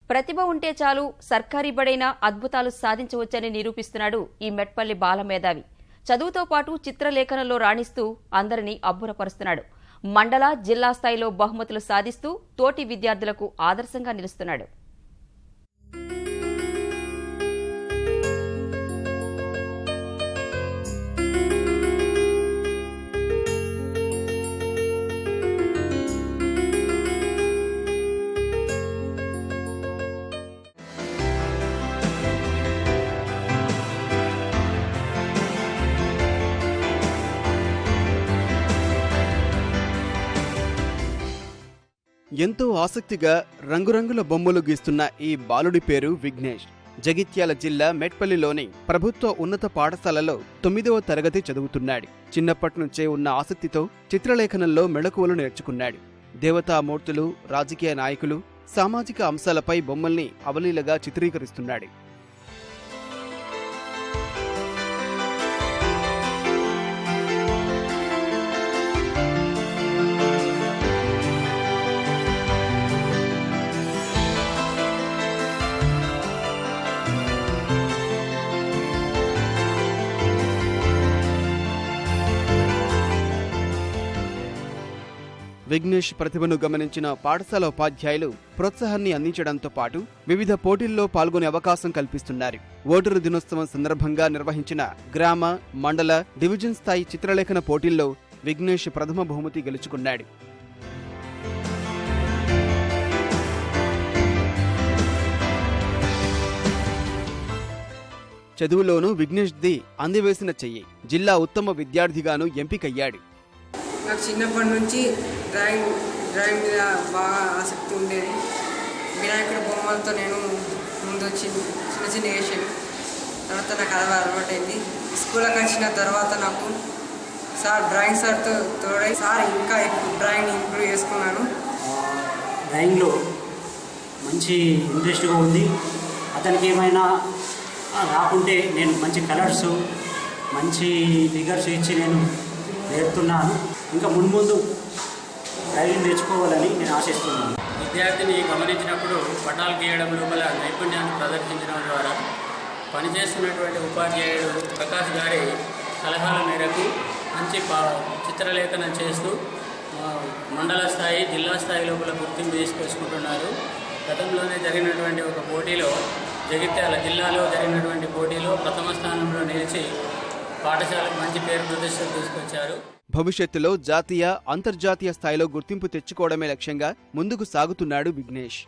ప్రతిభ ఉంటే చాలు సర్కారీ బడైనా అద్భుతాలు సాధించవచ్చని నిరూపిస్తున్నాడు ఈ మెట్పల్లి బాలమేధావి. చదువుతో పాటు చిత్రలేఖనంలో రాణిస్తూ అందరినీ అబ్బురపరుస్తున్నాడు. మండల, జిల్లా స్థాయిలో బహుమతులు సాధిస్తూ తోటి విద్యార్థులకు ఆదర్శంగా నిలుస్తున్నాడు. ఎంతో ఆసక్తిగా రంగురంగుల బొమ్మలు గీస్తున్న ఈ బాలుడి పేరు విఘ్నేష్. జగిత్యాల జిల్లా మెట్పల్లిలోని ప్రభుత్వ ఉన్నత పాఠశాలలో 9వ తరగతి చదువుతున్నాడు. చిన్నప్పటి నుంచే ఉన్న ఆసక్తితో చిత్రలేఖనంలో మెళకువలు నేర్చుకున్నాడు. దేవతామూర్తులు, రాజకీయ నాయకులు, సామాజిక అంశాలపై బొమ్మల్ని అవలీలగా చిత్రీకరిస్తున్నాడు. విఘ్నేష్ ప్రతిభను గమనించిన పాఠశాల ఉపాధ్యాయులు ప్రోత్సాహాన్ని అందించడంతో పాటు వివిధ పోటీల్లో పాల్గొనే అవకాశం కల్పిస్తున్నారు. ఓటరు దినోత్సవం సందర్భంగా నిర్వహించిన గ్రామ, మండల, డివిజన్ స్థాయి చిత్రలేఖన పోటీల్లో విఘ్నేష్ ప్రథమ బహుమతి గెలుచుకున్నాడు. చదువులోనూ విఘ్నేష్ది అందివేసిన చెయ్యి. జిల్లా ఉత్తమ విద్యార్థిగాను ఎంపికయ్యాడు. నాకు చిన్నప్పటి నుంచి డ్రాయింగ్ మీద బాగా ఆసక్తి ఉండేది. వినాయకుడి బొమ్మలతో నేను ముందు చిన్న వేసాను. తర్వాత నాకు అది అలవాటైంది. స్కూల్కి వచ్చిన తర్వాత నాకు డ్రాయింగ్ సార్తో తోడై ఇంకా డ్రాయింగ్ ఇంప్రూవ్ చేసుకున్నాను. డ్రాయింగ్లో మంచి ఇంట్రెస్ట్గా ఉంది. అతనికి ఏమైనా రాకుంటే నేను మంచి కలర్స్, మంచి ఫిగర్స్ ఇచ్చి నేను నేర్పుతున్నాను. ఇంకా ముందు డ్రైవింగ్ నేర్చుకోవాలని నేను ఆశిస్తున్నాను. విద్యార్థిని గమనించినప్పుడు పటాలు గీయడం లోపల నైపుణ్యాన్ని ప్రదర్శించడం ద్వారా పనిచేస్తున్నటువంటి ఉపాధ్యాయుడు ప్రకాష్ గారి సలహాల మేరకు మంచి చిత్రలేఖనం చేస్తూ మండల స్థాయి, జిల్లా స్థాయి లోపల గుర్తింపు తీసుకొచ్చుకుంటున్నారు. గతంలోనే జరిగినటువంటి ఒక పోటీలో, జగిత్యాల జిల్లాలో జరిగినటువంటి పోటీలో ప్రథమ స్థానంలో నిలిచి పాఠశాలకు మంచి పేరు ప్రతిష్టలు తీసుకొచ్చారు. భవిష్యత్తులో జాతీయ, అంతర్జాతీయ స్థాయిలో గుర్తింపు తెచ్చుకోవడమే లక్ష్యంగా ముందుకు సాగుతున్నాడు విఘ్నేష్.